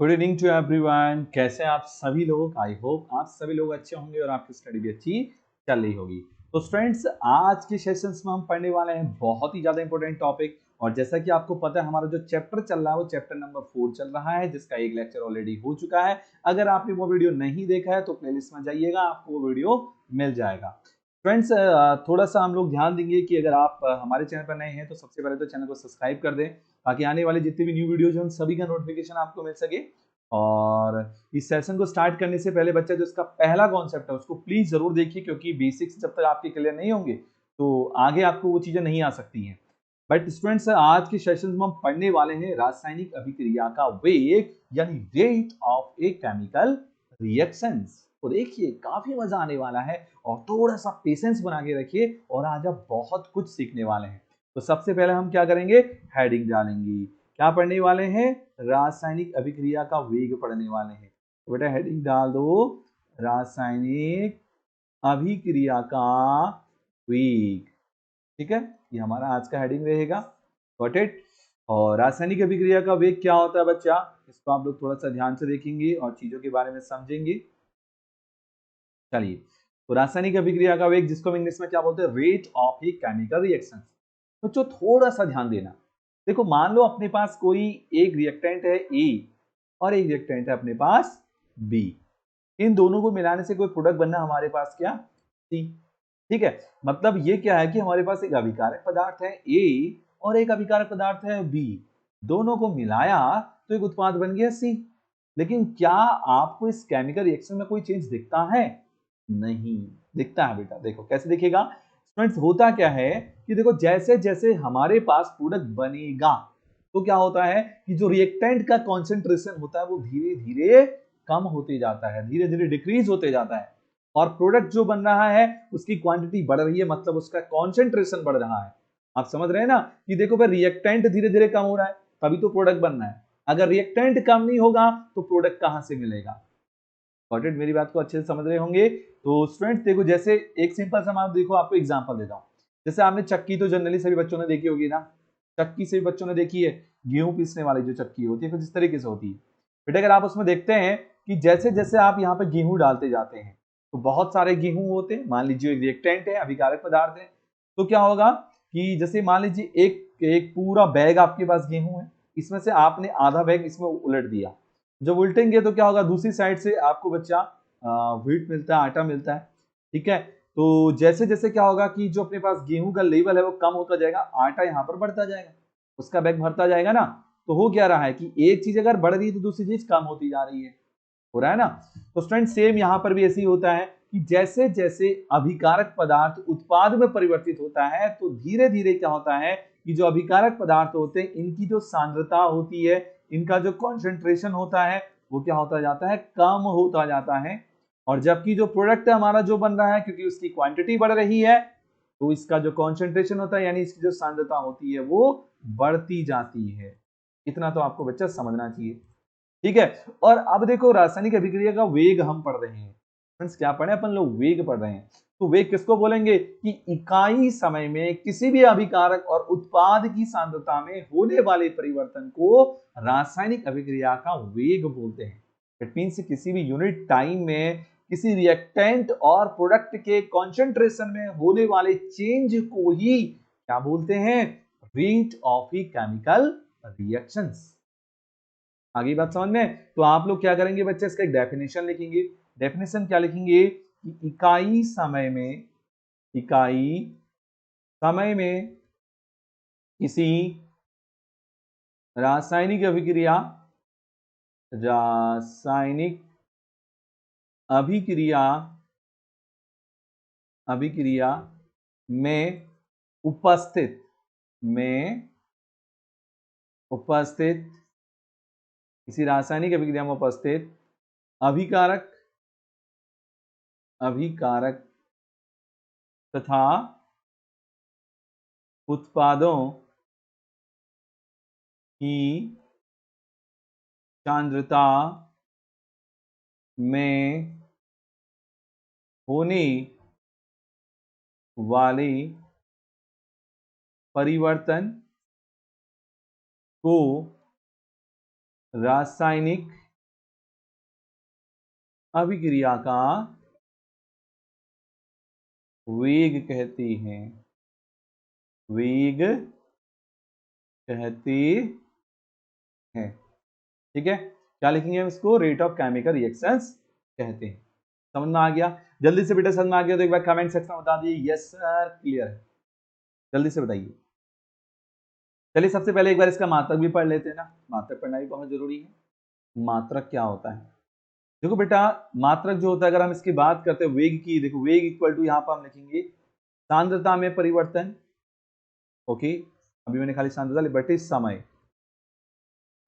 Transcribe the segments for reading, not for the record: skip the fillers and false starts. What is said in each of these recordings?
Good evening to everyone. कैसे हैं आप सभी लोग? आई होप आप सभी लोग अच्छे होंगे और आपकी स्टडी भी अच्छी चल रही होगी। तो स्टूडेंट्स, आज के सेशंस में हम पढ़ने वाले हैं बहुत ही ज्यादा इंपॉर्टेंट टॉपिक। और जैसा कि आपको पता है, हमारा जो चैप्टर चल रहा है वो चैप्टर नंबर 4 चल रहा है, जिसका एक लेक्चर ऑलरेडी हो चुका है। अगर आपने वो वीडियो नहीं देखा है तो प्लेलिस्ट में जाइएगा, आपको वो वीडियो मिल जाएगा। फ्रेंड्स, थोड़ा सा हम लोग ध्यान देंगे कि अगर आप हमारे चैनल पर नए हैं तो सबसे पहले तो चैनल को सब्सक्राइब कर दें, ताकि आने वाले जितने भी न्यू वीडियोज हैं उन सभी का नोटिफिकेशन आपको मिल सके। और इस सेशन को स्टार्ट करने से पहले बच्चा जो इसका पहला कॉन्सेप्ट है उसको प्लीज जरूर देखिए, क्योंकि बेसिक्स जब तक आपके क्लियर नहीं होंगे तो आगे आपको वो चीजें नहीं आ सकती हैं। बट स्टूडेंट्स, आज के सेशन में हम पढ़ने वाले हैं रासायनिक अभिक्रिया का वेग, यानी rate of a chemical reactions. तो देखिए, काफी मजा आने वाला है और थोड़ा सा पेशेंस बना के रखिए और आज आप बहुत कुछ सीखने वाले हैं। तो सबसे पहले हम क्या करेंगे, हेडिंग डालेंगे। क्या पढ़ने वाले हैं? रासायनिक अभिक्रिया का वेग पढ़ने वाले हैं। तो बेटा हेडिंग डाल दो, रासायनिक अभिक्रिया का वेग। ठीक है, ये हमारा आज का हेडिंग रहेगा। Got it? और रासायनिक अभिक्रिया का वेग क्या होता है बच्चा, इसको आप लोग थोड़ा सा ध्यान से देखेंगे और चीजों के बारे में समझेंगे। चलिए, तो रासायनिक अभिक्रिया का वेग, जिसको हम इंग्लिश में क्या बोलते हैं, rate of a chemical reaction. तो जो थोड़ा सा ध्यान देना, देखो मान लो अपने पास कोई एक रिएक्टेंट है ए और एक रिएक्टेंट है अपने पास बी। इन दोनों को मिलाने से कोई प्रोडक्ट बनना हमारे पास क्या, सी। ठीक है, मतलब ये क्या है कि हमारे पास एक अभिकारक पदार्थ है ए और एक अभिकारक पदार्थ है बी। दोनों को मिलाया तो एक उत्पाद बन गया सी। लेकिन क्या आपको इस केमिकल रिएक्शन में कोई चेंज दिखता है? नहीं दिखता है बेटा। देखो कैसे दिखेगा स्टूडेंट्स, होता क्या है कि देखो जैसे जैसे हमारे पास प्रोडक्ट बनेगा तो क्या होता है कि जो रिएक्टेंट का कॉन्सेंट्रेशन होता है वो धीरे धीरे कम होते जाता है, धीरे धीरे डिक्रीज होते जाता है। और प्रोडक्ट जो बन रहा है उसकी क्वांटिटी बढ़ रही है, मतलब उसका कॉन्सेंट्रेशन बढ़ रहा है। आप समझ रहे हैं ना कि देखो भाई, रिएक्टेंट धीरे धीरे कम हो रहा है तभी तो प्रोडक्ट बनना है। अगर रिएक्टेंट कम नहीं होगा तो प्रोडक्ट कहां से मिलेगा? Got it? मेरी बात को अच्छे से समझ रहे होंगे। तो स्टूडेंट्स देखो, जैसे एक सिंपल सा मैं देखो आपको एग्जांपल देता हूं। जैसे आपने चक्की तो जनरली सभी बच्चों ने देखी होगी ना, चक्की सभी बच्चों ने देखी है। गेहूं पीसने वाली जो चक्की होती है कुछ इस तरीके से होती है। बेटा अगर आप उसमें देखते हैं कि जैसे जैसे आप यहाँ पे गेहूं डालते जाते हैं तो बहुत सारे गेहूं होते हैं। मान लीजिए एक रिएक्टेंट है, अभिकारक पदार्थ है, तो क्या होगा कि जैसे मान लीजिए एक एक पूरा बैग आपके पास गेहूं है, इसमें से आपने आधा बैग इसमें उलट दिया। जब उल्टेंगे तो क्या होगा, दूसरी साइड से आपको बच्चा व्हीट मिलता है, आटा मिलता है। ठीक है, तो जैसे जैसे क्या होगा कि जो अपने पास गेहूं का लेवल है वो कम होता जाएगा, आटा यहाँ पर बढ़ता जाएगा, उसका बैग भरता जाएगा ना। तो हो क्या रहा है कि एक चीज अगर बढ़ रही है तो दूसरी चीज कम होती जा रही है। हो रहा है ना? तो स्टूडेंट सेम यहाँ पर भी ऐसे ही होता है कि जैसे जैसे अभिकारक पदार्थ उत्पाद में परिवर्तित होता है तो धीरे धीरे क्या होता है कि जो अभिकारक पदार्थ होते हैं इनकी जो सांद्रता होती है, इनका जो कॉन्सेंट्रेशन होता है वो क्या होता जाता है, कम होता जाता है। और जबकि जो प्रोडक्ट है हमारा जो बन रहा है, क्योंकि उसकी क्वांटिटी बढ़ रही है तो इसका जो कॉन्सेंट्रेशन होता है यानी इसकी जो सांद्रता होती है वो बढ़ती जाती है। इतना तो आपको बच्चा समझना चाहिए। ठीक है, और अब देखो रासायनिक अभिक्रिया का वेग हम पढ़ रहे हैं। फ्रेंड्स क्या पढ़े अपन लोग, वेग पढ़ रहे हैं। तो वेग किसको बोलेंगे कि इकाई समय में किसी भी अभिकारक और उत्पाद की सांद्रता में होने वाले परिवर्तन को रासायनिक अभिक्रिया का वेग बोलते हैं। इट मींस किसी भी यूनिट टाइम में किसी रिएक्टेंट और प्रोडक्ट के कॉन्सेंट्रेशन में होने वाले चेंज को ही क्या बोलते हैं, rate of a chemical reactions. आगे बात समझ में? तो आप लोग क्या करेंगे बच्चे, इसका एक डेफिनेशन लिखेंगे। डेफिनेशन क्या लिखेंगे कि इकाई समय में किसी रासायनिक अभिक्रिया रासायनिक अभिक्रिया अभिक्रिया में उपस्थित में उपस्थित किसी रासायनिक अभिक्रिया में उपस्थित अभिकारक अभिकारक तथा उत्पादों की सांद्रता में होने वाले परिवर्तन को रासायनिक अभिक्रिया का वेग कहते हैं, वेग कहते हैं। ठीक है, क्या लिखेंगे हम इसको? रेट ऑफ केमिकल रिएक्शंस कहते हैं। समझ में आ गया? जल्दी से बेटा समझ में आ गया तो एक बार कमेंट सेक्शन में बता दीजिए यस सर क्लियर है, जल्दी से बताइए। चलिए सबसे पहले एक बार इसका मात्रक भी पढ़ लेते हैं ना, मात्रक पढ़ना भी बहुत जरूरी है। मात्रक क्या होता है? देखो बेटा, मात्रक जो होता है, अगर हम इसकी बात करते हैं वेग की, देखो वेग इक्वल टू यहां पर हम लिखेंगे सांद्रता में परिवर्तन। ओके, अभी मैंने खाली सांद्रता बटे समय,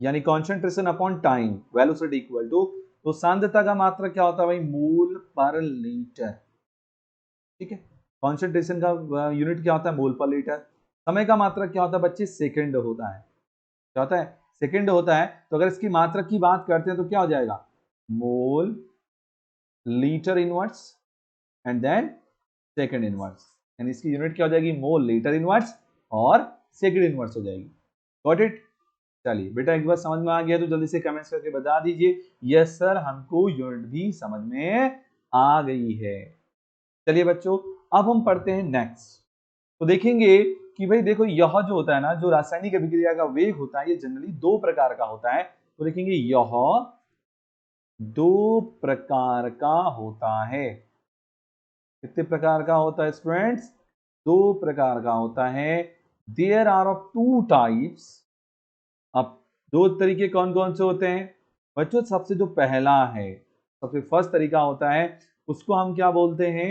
यानी concentration upon time, velocity equal to, तो सांद्रता का मात्रक क्या होता है भाई? मोल पर लीटर। ठीक है, कॉन्सेंट्रेशन का यूनिट क्या होता है? मोल पर लीटर। समय का मात्रक क्या होता है बच्चे? सेकंड होता है। क्या होता है? सेकंड होता है। तो अगर इसकी मात्रक की बात करते हैं तो क्या हो जाएगा? Mole litre inverse and then second inverse, यानी इसकी यूनिट क्या हो जाएगी? मोल लीटर इनवर्स और सेकंड इनवर्स हो जाएगी। Got it? चलिए बेटा एक बार समझ में आ गया तो जल्दी से कमेंट्स करके बता दीजिए यस सर हमको यूनिट भी समझ में आ गई है। चलिए बच्चों, अब हम पढ़ते हैं नेक्स्ट। तो देखेंगे कि भाई देखो, यह जो होता है ना, जो रासायनिक अभिक्रिया का वेग होता है, ये जनरली दो प्रकार का होता है। तो देखेंगे यह दो प्रकार का होता है। कितने प्रकार का होता है स्टूडेंट्स? दो प्रकार का होता है। There are of two types. अब दो तरीके कौन कौन से होते हैं बच्चों? सबसे जो पहला है, सबसे फर्स्ट तरीका होता है, उसको हम क्या बोलते हैं?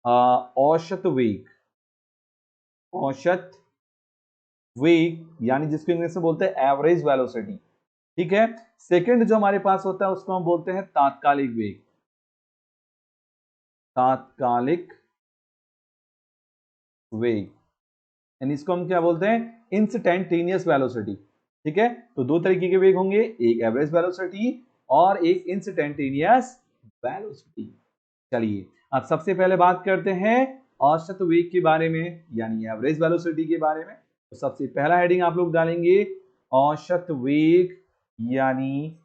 औसत वेग। औसत वेग यानी जिसको इंग्लिश में बोलते हैं एवरेज वेलोसिटी। ठीक है, सेकंड जो हमारे पास होता है उसको हम बोलते हैं तात्कालिक वेग। तात्कालिक वेग, यानी इसको हम क्या बोलते हैं? Instantaneous velocity. ठीक है, तो दो तरीके के वेग होंगे, एक एवरेज वेलोसिटी और एक इंस्टेंटेनियस वेलोसिटी। चलिए अब सबसे पहले बात करते हैं औसत वेग के बारे में, यानी एवरेज वेलोसिटी के बारे में। तो सबसे पहला हेडिंग आप लोग डालेंगे औसत वेग, यानी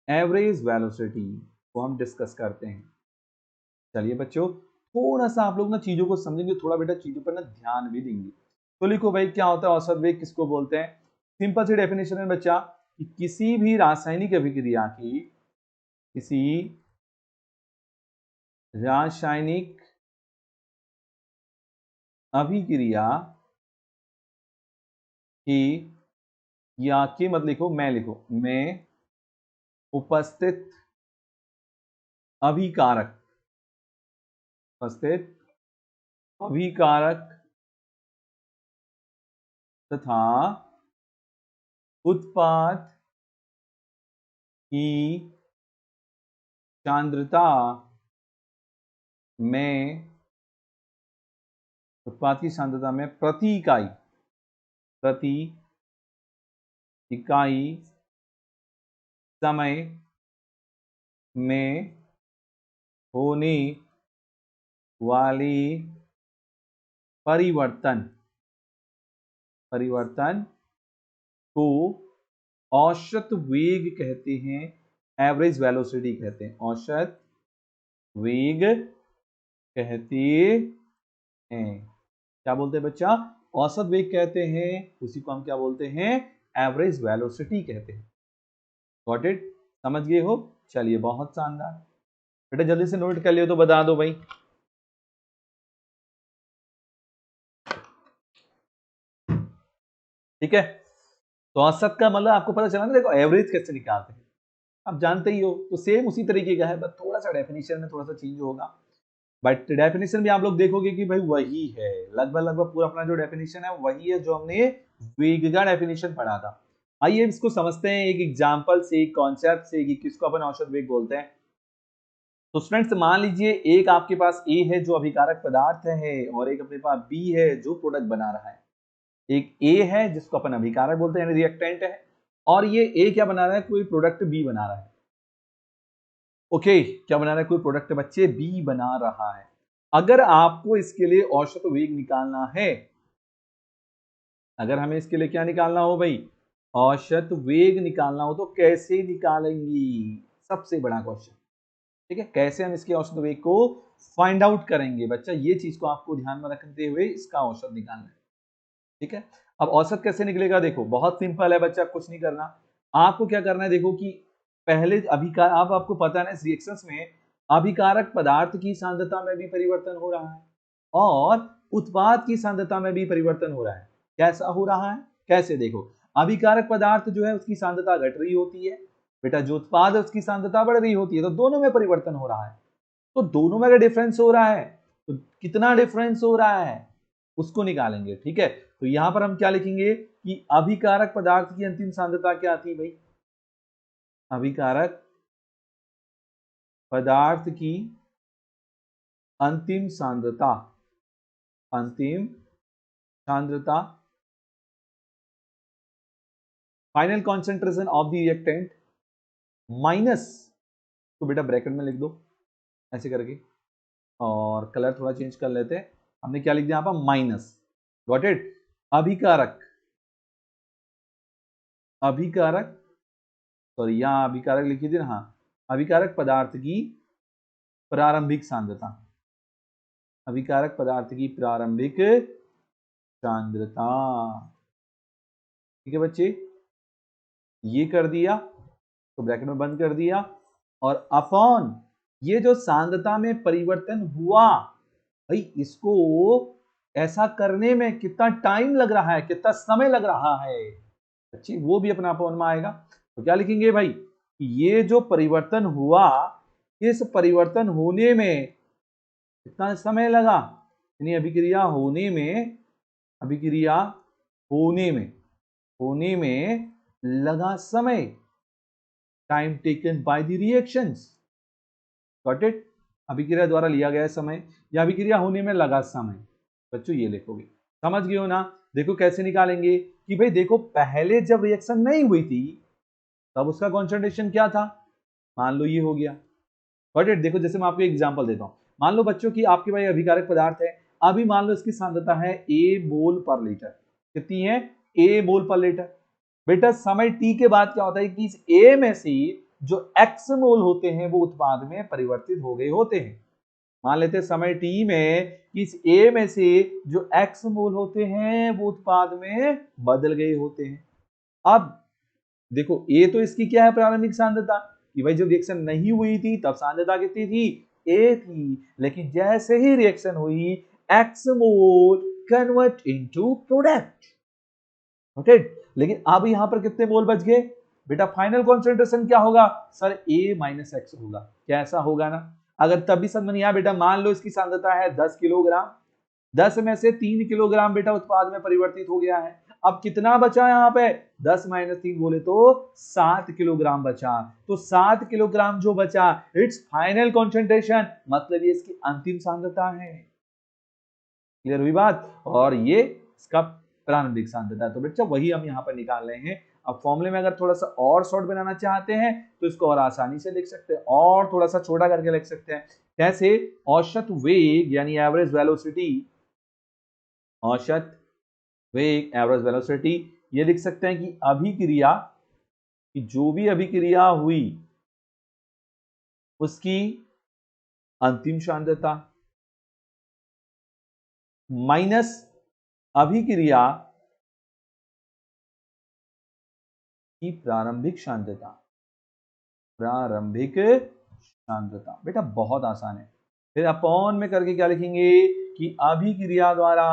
एवरेज वेलोसिटी को हम डिस्कस करते हैं। चलिए बच्चों, थोड़ा सा आप लोग ना चीजों को समझेंगे, थोड़ा बेटा चीजों पर ना ध्यान भी देंगे। तो लिखो भाई, क्या होता है औसत वेग, किसको बोलते हैं? सिंपल सी डेफिनेशन है बच्चा कि किसी भी रासायनिक अभिक्रिया की, किसी रासायनिक अभिक्रिया की, या के मत लिखो, मैं लिखो, में उपस्थित अभिकारक, उपस्थित अभिकारक तथा उत्पाद की सांद्रता में, उत्पाद की सांद्रता में प्रति इकाई, प्रति इकाई समय में होने वाली परिवर्तन, परिवर्तन को औसत वेग कहते हैं, एवरेज वेलोसिटी कहते हैं, औसत वेग कहते हैं। क्या बोलते हैं बच्चा? औसत वेग कहते हैं, उसी को हम क्या बोलते हैं? एवरेज वेलोसिटी कहते हैं। Got it? समझ गए हो? चलिए बहुत शानदार बेटा, जल्दी से नोट कर लियो तो बता दो भाई। ठीक है, तो औसत का मतलब आपको पता चला ना, देखो एवरेज कैसे निकालते हैं आप जानते ही हो, तो सेम उसी तरीके का है, बस थोड़ा सा डेफिनेशन में थोड़ा सा चेंज होगा। बट डेफिनेशन भी आप लोग देखोगे कि भाई वही है, लगभग लगभग पूरा अपना जो डेफिनेशन है वही है जो हमने वेग का डेफिनेशन पढ़ा था। आइए इसको समझते हैं एक एग्जांपल से, एक कॉन्सेप्ट से कि किसको अपन औसत वेग बोलते हैं। तो स्टूडेंट्स मान लीजिए एक आपके पास ए है जो अभिकारक पदार्थ है, और एक अपने पास बी है जो प्रोडक्ट बना रहा है। एक ए है जिसको अपन अभिकारक बोलते हैं, यानी रिएक्टेंट है, और ये ए क्या बना रहा है? कोई प्रोडक्ट बी बना रहा है। ओके, क्या बना रहा है? कोई प्रोडक्ट बच्चे बी बना रहा है। अगर आपको इसके लिए औसत वेग निकालना है, अगर हमें इसके लिए क्या निकालना हो भाई? औसत वेग निकालना हो, तो कैसे निकालेंगी? सबसे बड़ा क्वेश्चन। ठीक है, कैसे हम इसके औसत वेग को फाइंड आउट करेंगे बच्चा, ये चीज को आपको ध्यान में रखते हुए इसका औसत निकालना है। ठीक है, अब औसत कैसे निकलेगा, देखो बहुत सिंपल है बच्चा, कुछ नहीं करना। आपको क्या करना है, देखो कि पहले अभिकार, अब आपको पता है ना इस रिएक्शंस में अभिकारक पदार्थ की सांद्रता में भी परिवर्तन हो रहा है और उत्पाद की सांद्रता में भी परिवर्तन हो रहा है। कैसा हो रहा है, कैसे, देखो अभिकारक पदार्थ जो है उसकी सांद्रता घट रही होती है बेटा, जो उत्पाद है उसकी सांद्रता बढ़ रही होती है, तो दोनों में परिवर्तन हो रहा है। तो दोनों में अगर डिफरेंस हो रहा है तो कितना डिफरेंस हो रहा है उसको निकालेंगे। ठीक है, तो यहां पर हम क्या लिखेंगे कि अभिकारक पदार्थ की अंतिम सांद्रता क्या थी भाई, अभिकारक पदार्थ की अंतिम सांद्रता, अंतिम सांद्रता final concentration of the reactant minus, तो बेटा ब्रैकेट में लिख दो ऐसे करके, और कलर थोड़ा चेंज कर लेते हैं। हमने क्या लिख दिया यहां पर, माइनस, गॉट इट, अभिकारक, अभिकारक सॉरी यहां अभिकारक लिखी थी ना, हाँ, अभिकारक पदार्थ की प्रारंभिक सांद्रता, अभिकारक पदार्थ की प्रारंभिक सांद्रता। ठीक है बच्चे, ये कर दिया तो ब्रैकेट में बंद कर दिया, और अपॉन ये जो सांद्रता में परिवर्तन हुआ भाई, इसको ऐसा करने में कितना टाइम लग रहा है, कितना समय लग रहा है बच्चे, वो भी अपना अपॉन में आएगा। तो क्या लिखेंगे भाई, ये जो परिवर्तन हुआ, इस परिवर्तन होने में कितना समय लगा, यानी अभिक्रिया होने में, अभिक्रिया होने में लगा समय, time taken by the reactions, got it, अभिक्रिया द्वारा लिया गया समय या अभिक्रिया होने में लगा समय। बच्चों ये लिखोगे, समझ गए हो ना। देखो कैसे निकालेंगे कि भाई देखो पहले जब रिएक्शन नहीं हुई थी तब उसका कॉन्सेंट्रेशन क्या था, मान लो ये हो गया, गॉट इट। देखो जैसे मैं आपको एग्जांपल देता हूं, मान लो बच्चों की आपके भाई अभिकारक पदार्थ है, अभी मान लो इसकी सांद्रता है A मोल पर लीटर, कितनी है, A मोल पर लीटर। बेटा समय t के बाद क्या होता है कि इस A में से जो x मोल होते हैं वो उत्पाद में परिवर्तित हो गए होते हैं। मान लेते हैं समय t में इस A में से जो x मोल होते हैं वो उत्पाद में बदल गए होते हैं। अब देखो A तो इसकी क्या है, प्रारंभिक सांद्रता, कि भाई जब रिएक्शन नहीं हुई थी तब सांद्रता कितनी थी, A थी, लेकिन जैसे ही रिएक्शन हुई x मोल कन्वर्ट इनटू प्रोडक्ट, ओके। लेकिन अब यहां पर कितने मोल बच गए बेटा, फाइनल कॉन्सेंट्रेशन क्या होगा सर, A माइनस एक्स होगा। कैसा होगा ना, अगर तभी समझ नहीं आया बेटा, मान लो इसकी सांद्रता है 10 किलोग्राम, 10 में से 3 किलोग्राम बेटा उत्पाद में परिवर्तित हो गया है, अब कितना बचा यहाँ पे, 10 माइनस 3 बोले तो 7 किलोग्राम बचा, तो 7 किलोग्राम जो बचा इट्स फाइनल कॉन्सेंट्रेशन, मतलब ये इसकी अंतिम सांद्रता है। क्लियर हुई बात, और ये इसका प्रारंभिक सांद्रता है। तो बच्चा वही हम यहाँ पर निकाल रहे हैं। अब फॉर्मूले में अगर थोड़ा सा और शॉर्ट बनाना चाहते हैं तो इसको और आसानी से लिख सकते हैं, और थोड़ा सा छोटा करके लिख सकते हैं। कैसे, औसत वेग यानी एवरेज वेलोसिटी, औसत वेग एवरेज वेलोसिटी, ये लिख सकते हैं कि अभिक्रिया की जो भी अभिक्रिया हुई उसकी अंतिम सांद्रता माइनस अभिक्रिया की प्रारंभिक सांद्रता, प्रारंभिक सांद्रता। बेटा बहुत आसान है, फिर अपॉन में करके क्या लिखेंगे कि अभिक्रिया द्वारा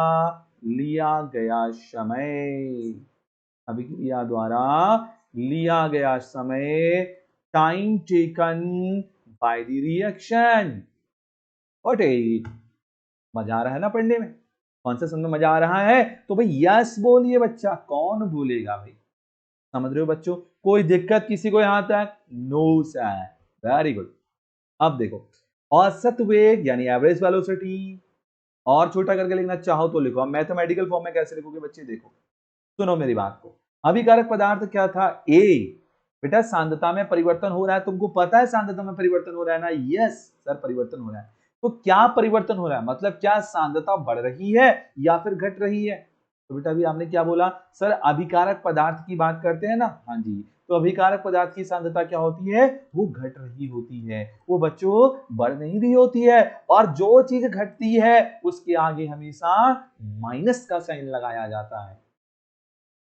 लिया गया समय, अभिक्रिया द्वारा लिया गया समय, time taken by the reaction. What it, मजा आ रहा है ना पढ़ने में, कौन सा समझ में मजा आ रहा है, तो भाई यस बोलिए बच्चा, कौन भूलेगा भाई, समझ रहे हो बच्चों, कोई दिक्कत किसी को यहां तक, नो सर, वेरी गुड। अब देखो औसत वेग यानी एवरेज वेलोसिटी, और छोटा करके लिखना चाहो तो लिखो। अब मैथमेटिकल फॉर्म में कैसे लिखोगे बच्चे, देखो सुनो मेरी बात को, अभिकारक पदार्थ क्या था, A, बेटा सांद्रता में परिवर्तन हो रहा है, तुमको पता है सांद्रता में परिवर्तन हो रहा है ना, यस सर परिवर्तन हो रहा है। तो क्या परिवर्तन हो रहा है, मतलब क्या सांद्रता बढ़ रही है या फिर घट रही है, तो बेटा अभी आपने क्या बोला, सर अभिकारक पदार्थ की बात करते हैं ना, हाँ जी। तो अभिकारक पदार्थ की सांद्रता क्या होती है, वो घट रही होती है, वो बच्चों बढ़ नहीं रही होती है। और जो चीज घटती है उसके आगे हमेशा माइनस का साइन लगाया जाता है।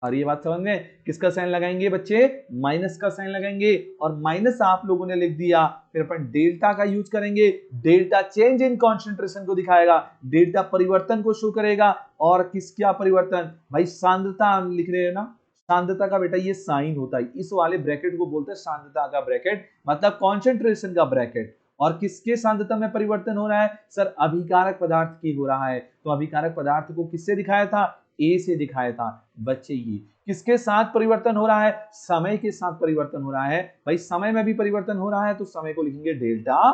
और ये बात समझ में, किसका साइन लगाएंगे बच्चे, माइनस का साइन लगाएंगे। और माइनस आप लोगों ने लिख दिया, फिर अपन डेल्टा का यूज करेंगे। डेल्टा चेंज इन कॉन्सेंट्रेशन को दिखाएगा, डेल्टा परिवर्तन को शो करेगा। और किसका परिवर्तन, भाई सांद्रता हम लिख रहे हैं ना, सांद्रता का बेटा ये साइन होता है, इस वाले ब्रैकेट को बोलते हैं सांद्रता का ब्रैकेट, मतलब कॉन्सेंट्रेशन का ब्रैकेट। और किसके सांद्रता में परिवर्तन हो रहा है, सर अभिकारक पदार्थ की हो रहा है। तो अभिकारक पदार्थ को किससे दिखाया था, ए से दिखाया था बच्चे। ये किसके साथ परिवर्तन हो रहा है, समय के साथ परिवर्तन हो रहा है। भाई समय में भी परिवर्तन हो रहा है तो समय को लिखेंगे डेल्टा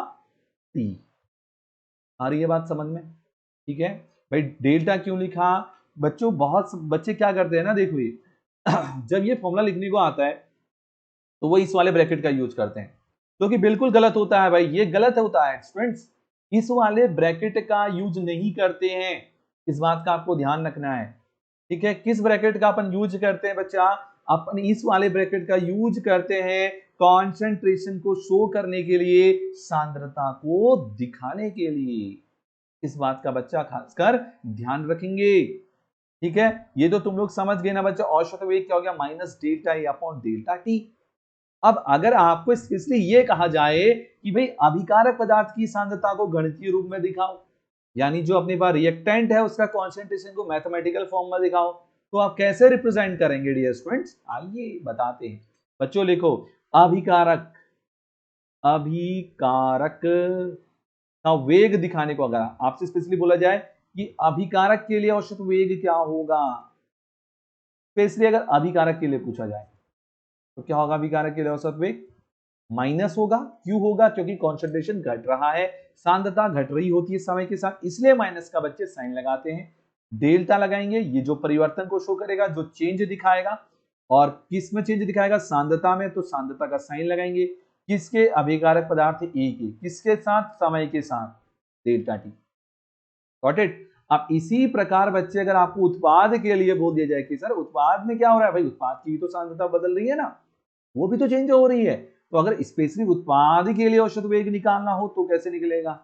टी। आ रही है बात समझ में, ठीक है। भाई डेल्टा क्यों लिखा, बच्चों बहुत बच्चे क्या करते हैं ना, देखो ये जब ये फॉर्मूला लिखने को आता है तो वो इस वाले ब्रैकेट का यूज करते हैं, जो कि बिल्कुल गलत होता है भाई, ये गलत होता है स्टूडेंट्स। इस वाले ब्रैकेट का यूज नहीं करते हैं, इस बात का आपको ध्यान रखना है, ठीक है। किस ब्रैकेट का अपन यूज करते हैं बच्चा, अपन इस वाले ब्रैकेट का यूज करते हैं कंसंट्रेशन को शो करने के लिए, सांद्रता को दिखाने के लिए। इस बात का बच्चा खासकर ध्यान रखेंगे, ठीक है। ये तो तुम लोग समझ गए ना बच्चा, औसत वेग क्या हो गया, minus delta A upon delta T. अब अगर आपको इसलिए ये कहा जाए कि भाई अभिकारक पदार्थ की सांद्रता को गणितीय रूप में दिखाओ, यानी जो अपने पास रिएक्टेंट है उसका कॉन्सेंट्रेशन को मैथमेटिकल फॉर्म में दिखाओ, तो आप कैसे रिप्रेजेंट करेंगे डियर स्टूडेंट्स, आइए बताते हैं। बच्चों लिखो, अभिकारक, अभिकारक का वेग दिखाने को अगर आपसे स्पेशली बोला जाए कि अभिकारक के लिए औसत वेग क्या होगा, स्पेशली अगर अभिकारक के लिए पूछा जाए तो क्या होगा, अभिकारक के लिए औसत वेग माइनस होगा। क्यों होगा, क्योंकि कॉन्सेंट्रेशन घट रहा है, सांद्रता घट रही होती है समय के साथ, इसलिए माइनस का बच्चे साइन लगाते हैं। डेल्टा लगाएंगे, ये जो परिवर्तन को शो करेगा, जो चेंज दिखाएगा। और किस में चेंज दिखाएगा, सांद्रता में, तो सांद्रता का साइन लगाएंगे। किसके, अभिकारक पदार्थ ए के, किसके साथ, समय के साथ, डेल्टा टी। Got it. अब इसी प्रकार बच्चे अगर आपको उत्पाद के लिए बोल दिया जाए कि सर उत्पाद में क्या हो रहा है, भाई उत्पाद की भी तो सांद्रता बदल रही है ना, वो भी तो चेंज हो रही है। तो अगर स्पेसिफिक उत्पाद के लिए औसत वेग निकालना हो तो कैसे निकलेगा,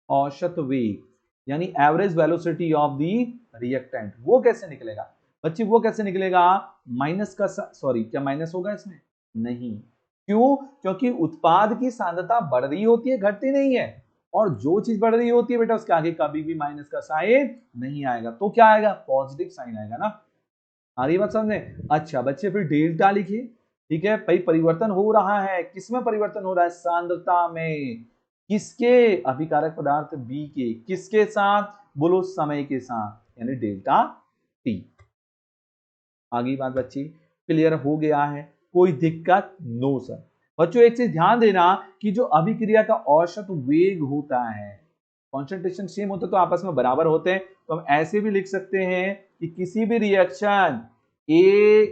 औसत वेग यानी average velocity of the reactant, वो कैसे निकलेगा बच्चे, वो कैसे निकलेगा, माइनस का, सॉरी क्या माइनस होगा इसमें, नहीं। क्यों, क्योंकि उत्पाद की सांद्रता बढ़ रही होती है, घटती नहीं है। और जो चीज बढ़ रही होती है बेटा उसके आगे कभी भी माइनस का साइन नहीं आएगा, तो क्या आएगा, पॉजिटिव साइन आएगा ना। आ रही बात समझ में। अच्छा बच्चे फिर डेल्टा लिखिए, ठीक है। भाई परिवर्तन हो रहा है, किसमें परिवर्तन हो रहा है, सांद्रता में। किसके, अभिकारक पदार्थ बी के, किसके साथ, बोलो समय के साथ, यानी डेल्टा टी। आगे बात बच्ची क्लियर हो गया है, कोई दिक्कत, नो सर। बच्चों एक चीज ध्यान देना कि जो अभिक्रिया का औसत वेग होता है, कॉन्सेंट्रेशन सेम होता तो आपस में बराबर होते हैं, तो हम ऐसे भी लिख सकते हैं कि किसी भी reaction A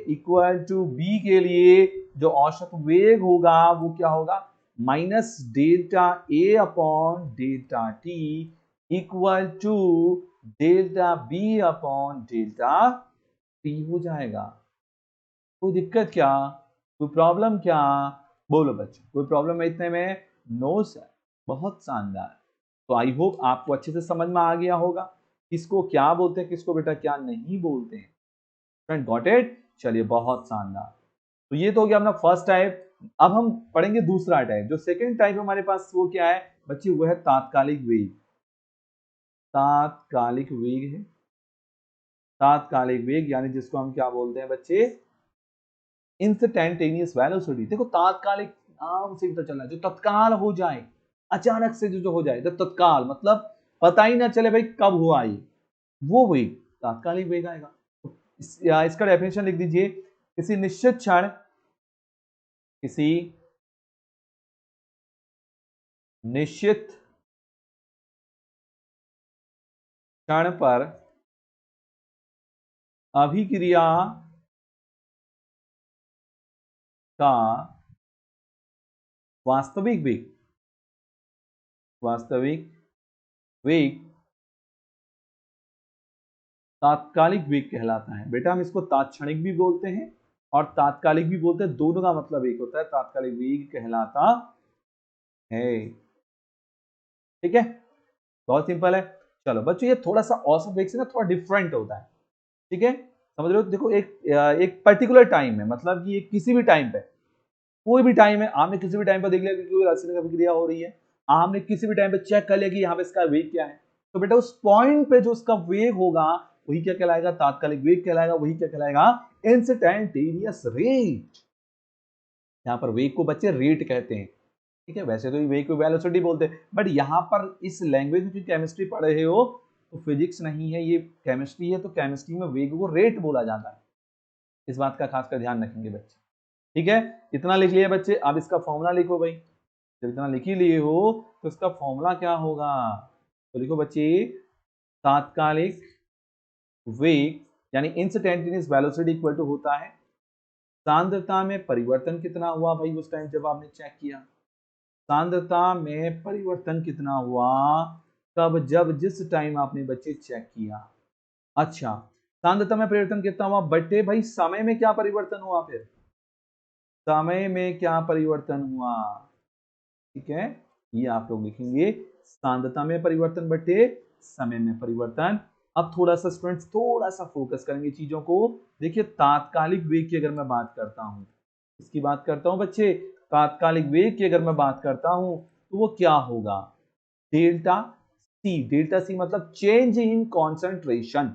equal to B के लिए जो औसत वेग होगा वो क्या होगा, minus delta A upon delta T equal to delta B upon delta T हो जाएगा। कोई दिक्कत क्या, कोई प्रॉब्लम क्या, बोलो बच्चों, कोई प्रॉब्लम है इतने में, नो सर, बहुत शानदार। तो आई होप आपको अच्छे से समझ में आ गया होगा किसको क्या बोलते हैं, किसको बेटा क्या नहीं बोलते हैं। फ्रेंड गॉट इट, चलिए बहुत शानदार। तो ये तो हो गया अपना फर्स्ट टाइप। अब हम पढ़ेंगे दूसरा टाइप, जो सेकंड टाइप हमारे पास वो क्या है बच्चे, वो है तात्कालिक वेग। तात्कालिक वेग है, तात्कालिक वेग यानी जिसको हम क्या बोलते हैं बच्चे, इंस्टेंटेनियस वेलोसिटी। देखो तात्कालिक नाम से पता चला, जो तत्काल हो जाए, अचानक से जो हो जाए, तो तत्काल मतलब पता ही ना चले भाई कब हुआ ये, वो वेग तात्कालिक वेग आएगा। इसका डेफिनेशन लिख दीजिए, किसी निश्चित क्षण, किसी निश्चित क्षण पर अभिक्रिया का वास्तविक वेग, वास्तविक वेग तात्कालिक वेग कहलाता है। बेटा हम इसको तात्क्षणिक भी बोलते हैं और तात्कालिक भी बोलते हैं, दोनों का मतलब एक होता है, तात्कालिक वेग कहलाता है। ठीक है, बहुत सिंपल है। चलो बच्चों, ये थोड़ा सा औसत वेग से ना थोड़ा डिफरेंट होता है। ठीक है, समझ रहे हो? देखो एक पर्टिकुलर टाइम है, मतलब कि किसी भी टाइम पे, कोई भी टाइम है, आपने किसी भी टाइम पर देख लिया कि कोई रासायनिक अभिक्रिया हो रही है, आपने किसी भी टाइम पे चेक कर लिया कि यहाँ पे इसका वेग क्या है, तो बेटा उस पॉइंट पे जो उसका वेग होगा वही क्या कहलाएगा? तात्कालिक वेग कहलाएगा। वही क्या कहलाएगा? Instantaneous rate. यहाँ पर वेग को बच्चे रेट कहते हैं। ठीक है, वैसे तो वेग को वेलोसिटी बोलते हैं, बट यहाँ पर इस लैंग्वेज में केमिस्ट्री पढ़ रहे हो तो फिजिक्स नहीं है, ये केमिस्ट्री है, तो केमिस्ट्री में वेग को रेट बोला जाता है। इस बात का खासकर ध्यान रखेंगे बच्चे। ठीक है, इतना लिख लिया बच्चे। अब इसका फॉर्मूला लिखो भाई। जब इतना लिख ही लिए हो तो इसका फॉर्मूला क्या होगा? तो लिखो बच्चे, तात्कालिक वेग यानी इंस्टैन्टेनियस वेलोसिटी इक्वल टू होता है सांद्रता में परिवर्तन कितना हुआ भाई उस टाइम जब आपने चेक किया। सांद्रता में परिवर्तन कितना हुआ कब? जब जिस टाइम आपने बच्चे चेक किया। अच्छा, सांद्रता में परिवर्तन कितना हुआ बटे भाई समय में क्या परिवर्तन हुआ? फिर समय में क्या परिवर्तन हुआ? ठीक है, ये आप लोग लिखेंगे, सांद्रता में परिवर्तन बटे समय में परिवर्तन। अब थोड़ा सा स्टूडेंट्स थोड़ा सा फोकस करेंगे चीजों को। देखिए, तात्कालिक वेग की अगर मैं बात करता हूं, इसकी बात करता हूं बच्चे, तात्कालिक वेग की अगर मैं बात करता हूं तो वो क्या होगा? Delta C. डेल्टा सी मतलब change in concentration.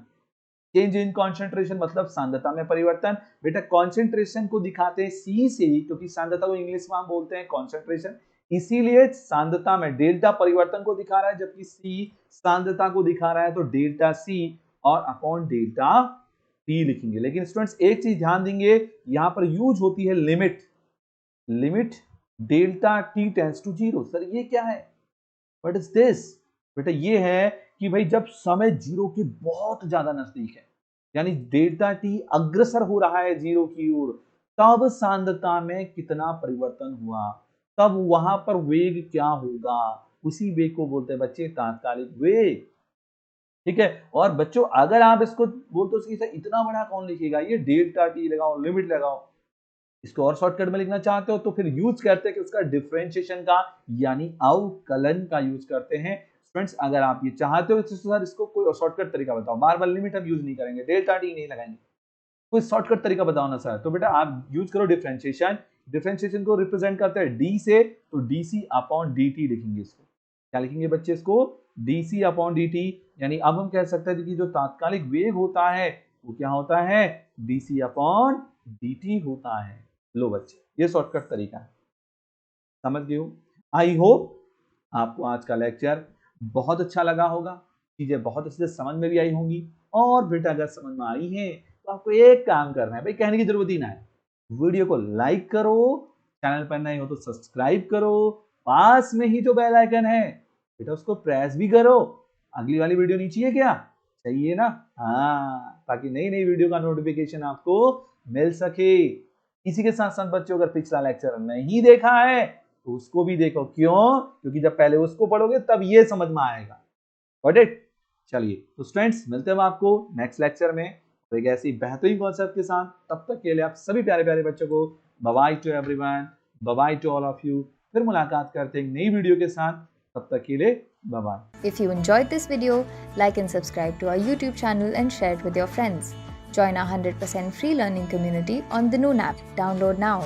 Change in concentration मतलब सांद्रता में परिवर्तन। बेटा कॉन्सेंट्रेशन को दिखाते हैं सी से, क्योंकि सांद्रता को इंग्लिश में हम बोलते हैं कॉन्सेंट्रेशन, इसीलिए सांद्रता में डेल्टा परिवर्तन को दिखा रहा है, जबकि सी सांद्रता को दिखा रहा है, तो डेल्टा सी और अपॉन डेल्टा टी लिखेंगे। लेकिन स्टूडेंट्स एक चीज ध्यान देंगे, यहां पर यूज होती है limit. Limit delta T tends to 0। Sir ये क्या है? What is this? बेटा ये है कि भाई जब समय जीरो के बहुत ज्यादा नजदीक है, यानी डेल्टा टी अग्रसर हो रहा है जीरो की ओर, तब सांद्रता में कितना परिवर्तन हुआ, तब वहां पर वेग क्या होगा, उसी वेग को बोलते हैं बच्चे तात्कालिक वेग। ठीक है, और बच्चों अगर आप इसको बोलते हो कि इतना बड़ा कौन लिखेगा, ये डेल्टा टी लगाओ, लिमिट लगाओ, इसको और शॉर्टकट में लिखना चाहते हो तो फिर यूज करते हैं कि उसका डिफरेंशिएशन का यानी अवकलन का यूज करते हैं। फ्रेंड्स अगर आप ये चाहते हो तो सर इसको कोई शॉर्टकट तरीका बताओ, बार बार लिमिट हम यूज नहीं करेंगे, डेल्टा टी नहीं लगाएंगे, कोई शॉर्टकट तरीका बताओ ना सर। तो बेटा आप यूज करो डिफरेंशिएशन। डिफरेंशिएशन को रिप्रेजेंट करते हैं डी से, तो डीसी अपॉन डी लिखेंगे। इसको क्या लिखेंगे बच्चे? इसको डीसी अपॉन डी। यानी अब हम कह सकते हैं कि जो तात्कालिक वेग होता है वो क्या होता है? डीसी अपॉन डी होता है। लो बच्चे, ये शॉर्टकट तरीका है, समझ गए हो? आई होप आपको आज का लेक्चर बहुत अच्छा लगा होगा, चीजें बहुत अच्छे से समझ में भी आई होंगी। और बेटा अगर समझ में आई है तो आपको एक काम करना है भाई, कहने की जरूरत ही ना है, वीडियो को लाइक करो, चैनल पर नए हो तो सब्सक्राइब करो, पास में ही जो बेल आइकन है बेटा उसको प्रेस भी करो। अगली वाली वीडियो नहीं चाहिए क्या? चाहिए ना? हाँ, ताकि नई नई वीडियो का नोटिफिकेशन आपको मिल सके। इसी के साथ साथ बच्चों अगर पिछला लेक्चर नहीं देखा है तो उसको भी देखो। क्यों? क्योंकि जब पहले उसको पढ़ोगे तब ये समझ में आएगा। Got it? चलिए तो स्टूडेंट्स मिलते हैं आपको नेक्स्ट लेक्चर में तो एक ऐसी बेहतरीन कॉन्सेप्ट के साथ। तब तक के लिए आप सभी प्यारे प्यारे बच्चों को bye bye to everyone, bye bye to all of you. फिर मुलाकात करते हैं एक नई वीडियो के साथ, तब तक के लिए bye bye. If you enjoyed this video, like and subscribe to our YouTube channel and share it with your friends. Join our 100% free learning community on the Noon app. Download now.